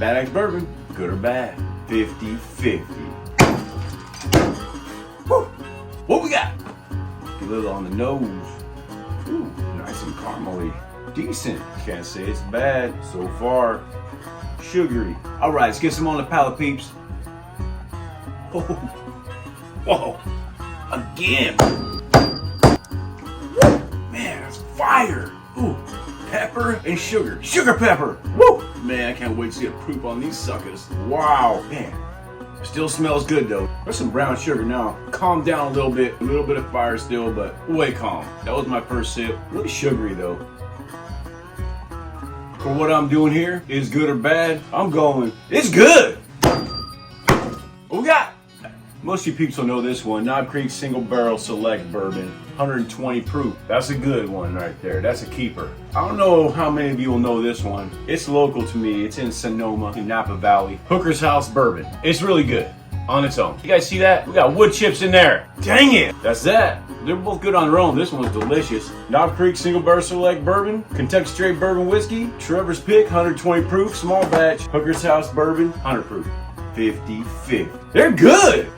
Bad Axe Bourbon, good or bad? 50-50. Woo! What we got? A little on the nose. Ooh, nice and caramely. Decent. Can't say it's bad so far. Sugary. All right, let's get some on the palate, peeps. Oh, whoa! Again. Woo! Man, that's fire. Ooh, pepper and sugar. Sugar pepper. Woo! Man, I can't wait to see the proof on these suckers. Wow, man. Still smells good though. There's some brown sugar now. Calm down a little bit of fire still, but way calm. That was my first sip. Really sugary though. For what I'm doing here, is good or bad? I'm going, it's good. What we got? Most of you peeps will know this one. Knob Creek Single Barrel Select Bourbon, 120 proof. That's a good one right there. That's a keeper. I don't know how many of you will know this one. It's local to me. It's in Sonoma, in Napa Valley. Hooker's House Bourbon. It's really good on its own. You guys see that? We got wood chips in there. Dang it. That's that. They're both good on their own. This one's delicious. Knob Creek Single Barrel Select Bourbon, Kentucky Straight Bourbon Whiskey, Trevor's Pick, 120 proof, small batch, Hooker's House Bourbon, 100 proof. 50-50. They're good.